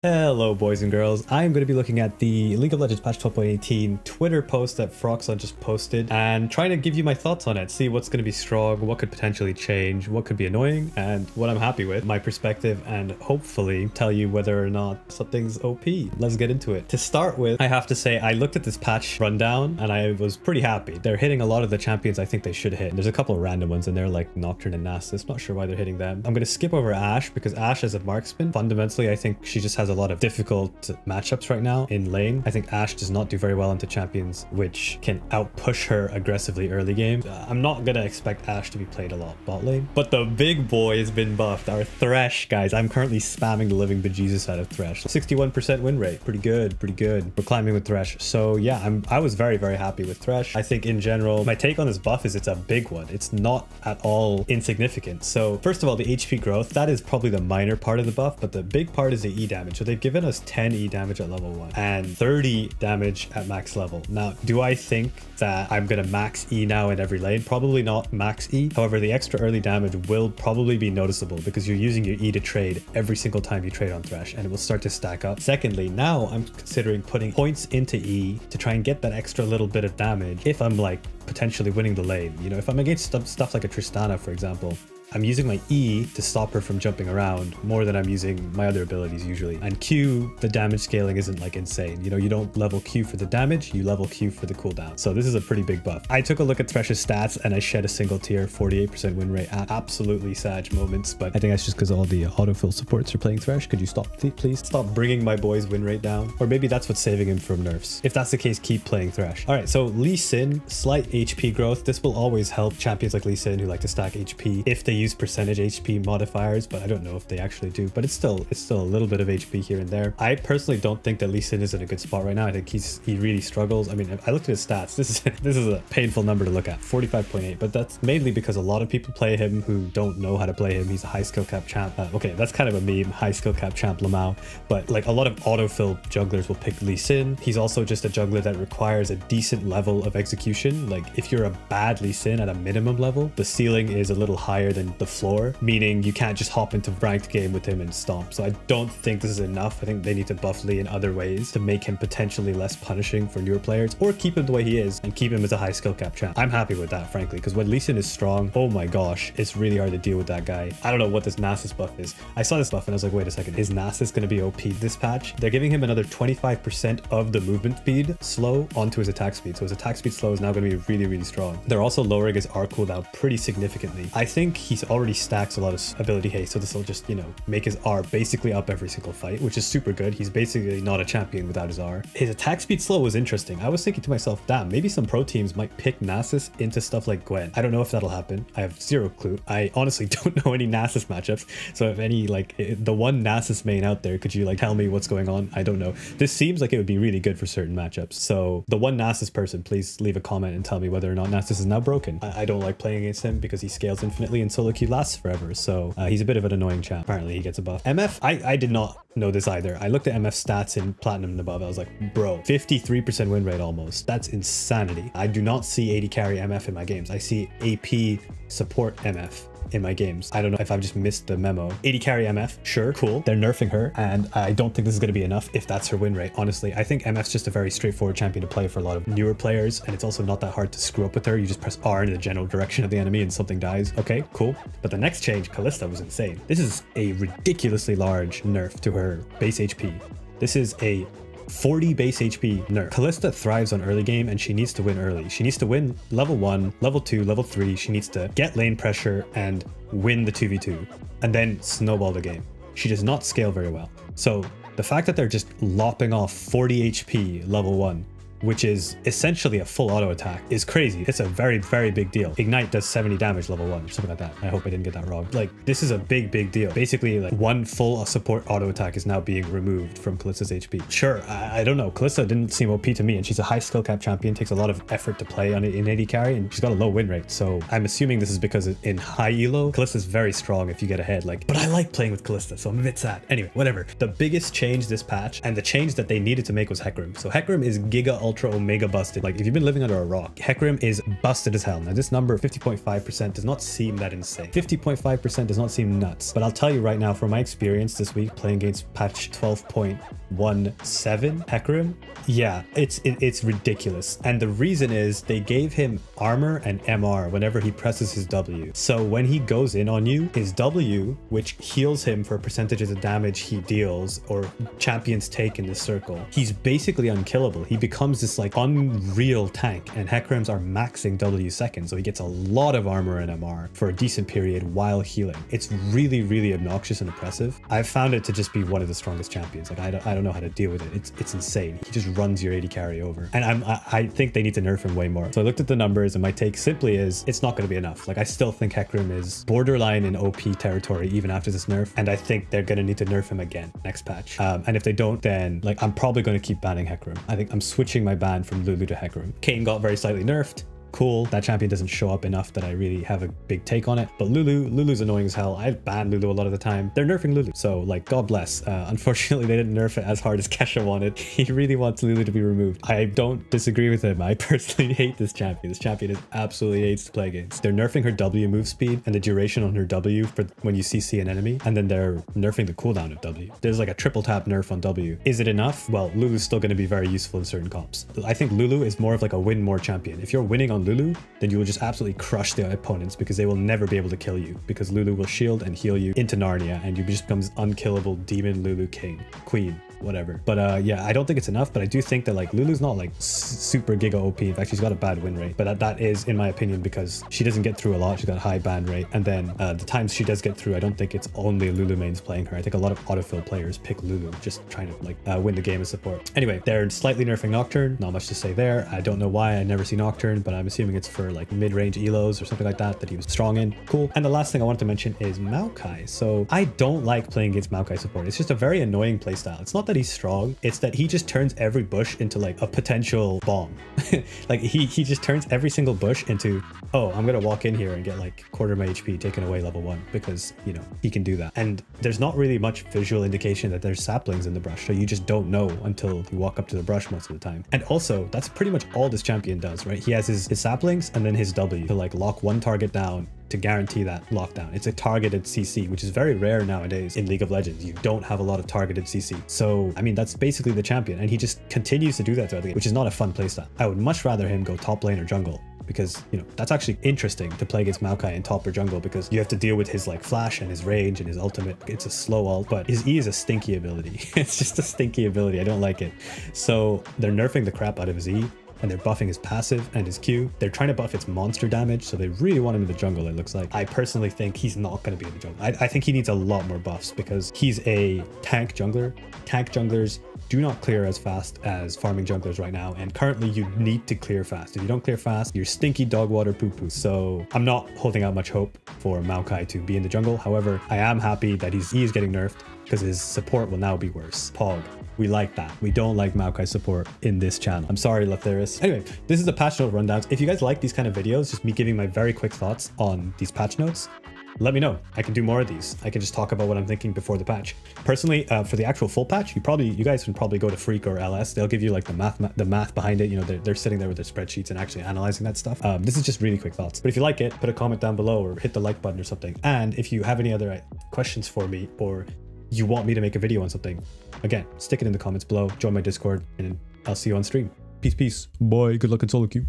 Hello boys and girls, I am going to be looking at the League of Legends patch 12.18 Twitter post that Froxon just posted and trying to give you my thoughts on it, see what's going to be strong, what could potentially change, what could be annoying, and what I'm happy with, my perspective, and hopefully tell you whether or not something's OP. Let's get into it. To start with, I have to say I looked at this patch rundown and I was pretty happy. They're hitting a lot of the champions I think they should hit. There's a couple of random ones in there like Nocturne and Nasus, not sure why they're hitting them. I'm going to skip over Ashe because Ashe as a marksman, fundamentally I think she just has a lot of difficult matchups right now in lane. I think Ashe does not do very well into champions which can outpush her aggressively early game. I'm not gonna expect Ashe to be played a lot bot lane, but the big boy has been buffed. Our Thresh, guys, I'm currently spamming the living bejesus out of Thresh. 61% win rate, pretty good. We're climbing with Thresh. So yeah, I was very happy with Thresh. I think in general, my take on this buff is it's a big one. It's not at all insignificant. So first of all, the HP growth, that is probably the minor part of the buff, but the big part is the E damage. So they've given us 10 E damage at level 1 and 30 damage at max level. Now, do I think that I'm gonna max E now in every lane? Probably not max E. However, the extra early damage will probably be noticeable because you're using your E to trade every single time you trade on Thresh, and it will start to stack up. Secondly, now I'm considering putting points into E to try and get that extra little bit of damage if I'm like potentially winning the lane. You know, if I'm against stuff like a Tristana, for example, I'm using my E to stop her from jumping around more than I'm using my other abilities usually. And Q, the damage scaling isn't like insane. You know, you don't level Q for the damage, you level Q for the cooldown. So this is a pretty big buff. I took a look at Thresh's stats and I shed a single tier, 48% win rate at absolutely sad moments. But I think that's just because all the autofill supports are playing Thresh. Could you stop, please? Stop bringing my boy's win rate down. Or maybe that's what's saving him from nerfs. If that's the case, keep playing Thresh. All right, so Lee Sin, slight HP growth. This will always help champions like Lee Sin who like to stack HP if they use percentage HP modifiers, but I don't know if they actually do, but it's still a little bit of HP here and there. I personally don't think that Lee Sin is in a good spot right now. I think he really struggles. I mean, I looked at his stats. This is a painful number to look at, 45.8, but that's mainly because a lot of people play him who don't know how to play him. He's a high skill cap champ. Okay, that's kind of a meme, high skill cap champ Lamau, but like a lot of autofill jugglers will pick Lee Sin. He's also just a jungler that requires a decent level of execution. Like if you're a bad Lee Sin at a minimum level, the ceiling is a little higher than the floor, meaning you can't just hop into ranked game with him and stomp. So I don't think this is enough. I think they need to buff Lee in other ways to make him potentially less punishing for newer players, or keep him the way he is and keep him as a high skill cap champ. I'm happy with that, frankly, because when Lee Sin is strong, oh my gosh, it's really hard to deal with that guy. I don't know what this Nasus buff is. I saw this buff and I was like, wait a second, is Nasus going to be OP this patch? They're giving him another 25% of the movement speed slow onto his attack speed. So his attack speed slow is now going to be really strong. They're also lowering his R cooldown pretty significantly. I think he's already stacks a lot of ability haste, so this will just, you know, make his R basically up every single fight, which is super good. He's basically not a champion without his R. His attack speed slow was interesting. I was thinking to myself, damn, maybe some pro teams might pick Nasus into stuff like Gwen. I don't know if that'll happen. I have zero clue. I honestly don't know any Nasus matchups, so if any, like the one Nasus main out there, could you like tell me what's going on? I don't know. This seems like it would be really good for certain matchups. So the one Nasus person, please leave a comment and tell me whether or not Nasus is now broken. I don't like playing against him because he scales infinitely and solo queue lasts forever. So he's a bit of an annoying champ. Apparently he gets a buff. MF, I did not know this either. I looked at MF stats in platinum and above. I was like, bro, 53% win rate almost. That's insanity. I do not see AD carry MF in my games. I see AP support MF in my games. I don't know if I've just missed the memo. AD carry MF, sure, cool. They're nerfing her, and I don't think this is going to be enough if that's her win rate. Honestly, I think MF's just a very straightforward champion to play for a lot of newer players, and it's also not that hard to screw up with her. You just press R in the general direction of the enemy and something dies. Okay, cool. But the next change, Kalista, was insane. This is a ridiculously large nerf to her base HP. This is a 40 base HP nerf. Kalista thrives on early game and she needs to win early. She needs to win level 1, level 2, level 3. She needs to get lane pressure and win the 2v2 and then snowball the game. She does not scale very well. So the fact that they're just lopping off 40 HP level 1, which is essentially a full auto attack, is crazy. It's a very big deal. Ignite does 70 damage level 1 or something like that. I hope I didn't get that wrong. Like, this is a big deal. Basically, like one full support auto attack is now being removed from Kalista's HP. Sure, I don't know. Kalista didn't seem OP to me, and she's a high skill cap champion, takes a lot of effort to play on it in AD carry, and she's got a low win rate. So I'm assuming this is because in high elo, Kalista's very strong if you get ahead. Like, but I like playing with Kalista, so I'm a bit sad. Anyway, whatever. The biggest change this patch, and the change that they needed to make, was Hecarim. So Hecarim is Giga Ultra ultra omega busted. Like if you've been living under a rock, Hecarim is busted as hell. Now this number 50.5% does not seem that insane. 50.5% does not seem nuts, but I'll tell you right now, from my experience this week playing against patch 12.17 Hecarim, yeah, it's ridiculous. And the reason is they gave him armor and MR whenever he presses his W. So when he goes in on you, his W, which heals him for percentages of damage he deals or champions take in this circle, he's basically unkillable. He becomes this like unreal tank, and Hecarims are maxing W seconds, so he gets a lot of armor and MR for a decent period while healing. It's really, really obnoxious and oppressive. I've found it to just be one of the strongest champions. Like I don't know how to deal with it. It's insane. He just runs your AD carry over, and I think they need to nerf him way more. So I looked at the numbers, and my take simply is it's not going to be enough. Like I still think Hecarim is borderline in OP territory even after this nerf, and I think they're going to need to nerf him again next patch. And if they don't, then like I'm probably going to keep banning Hecarim. I think I'm switching my ban from Lulu to Hecarim. Kayn got very slightly nerfed. Cool, that champion doesn't show up enough that I really have a big take on it. But Lulu's annoying as hell. I ban Lulu a lot of the time. They're nerfing Lulu, so like God bless. Unfortunately they didn't nerf it as hard as Kesha wanted. He really wants Lulu to be removed. I don't disagree with him. I personally hate this champion. This champion absolutely hates to play against. They're nerfing her W move speed and the duration on her W for when you CC an enemy, and then they're nerfing the cooldown of W. There's like a triple tap nerf on W. Is it enough? Well, Lulu's still going to be very useful in certain comps. I think Lulu is more of like a win more champion. If you're winning on Lulu, then you will just absolutely crush the opponents because they will never be able to kill you, because Lulu will shield and heal you into Narnia, and you just becomes unkillable demon Lulu king, queen, whatever. But yeah, I don't think it's enough, but I do think that like Lulu's not like super giga OP. In fact, she's got a bad win rate, but that is in my opinion because she doesn't get through a lot. She's got a high ban rate, and then the times she does get through, I don't think it's only Lulu mains playing her. I think a lot of autofill players pick Lulu just trying to like win the game as support. Anyway, they're slightly nerfing Nocturne. Not much to say there. I don't know why. I never see Nocturne, but I'm assuming it's for like mid-range elos or something like that he was strong in. Cool. And the last thing I wanted to mention is Maokai. So I don't like playing against Maokai support. It's just a very annoying playstyle. It's not that he's strong, it's that he just turns every bush into like a potential bomb. Like he just turns every single bush into, oh, I'm gonna walk in here and get like quarter of my HP taken away level 1, because you know he can do that. And there's not really much visual indication that there's saplings in the brush, so you just don't know until you walk up to the brush most of the time. And also that's pretty much all this champion does, right? He has his saplings and then his W to like lock one target down to guarantee that lockdown. It's a targeted CC, which is very rare nowadays in League of Legends. You don't have a lot of targeted CC. So, I mean, that's basically the champion, and he just continues to do that throughout the game, which is not a fun playstyle. I would much rather him go top lane or jungle, because you know that's actually interesting to play against Maokai in top or jungle, because you have to deal with his like flash and his range and his ultimate. It's a slow ult, but his E is a stinky ability. It's just a stinky ability. I don't like it. So they're nerfing the crap out of his E, and they're buffing his passive and his Q. They're trying to buff its monster damage, so they really want him in the jungle, it looks like. I personally think he's not going to be in the jungle. I think he needs a lot more buffs, because he's a tank jungler. Tank junglers do not clear as fast as farming junglers right now, and currently you need to clear fast. If you don't clear fast, you're stinky dog water poo-poo. So I'm not holding out much hope for Maokai to be in the jungle. However, I am happy that he is getting nerfed, because his support will now be worse. Pog. We like that. We don't like Maokai support in this channel. I'm sorry, Latheris. Anyway, this is the patch note rundowns. If you guys like these kind of videos, just me giving my very quick thoughts on these patch notes, let me know. I can do more of these. I can just talk about what I'm thinking before the patch. Personally, for the actual full patch, you guys can probably go to Freak or LS. They'll give you like the math behind it. You know, they're sitting there with their spreadsheets and actually analyzing that stuff. This is just really quick thoughts. But if you like it, put a comment down below or hit the like button or something. And if you have any other questions for me, or you want me to make a video on something, again, stick it in the comments below, join my Discord, and I'll see you on stream. Peace, peace. Bye. Good luck in solo queue.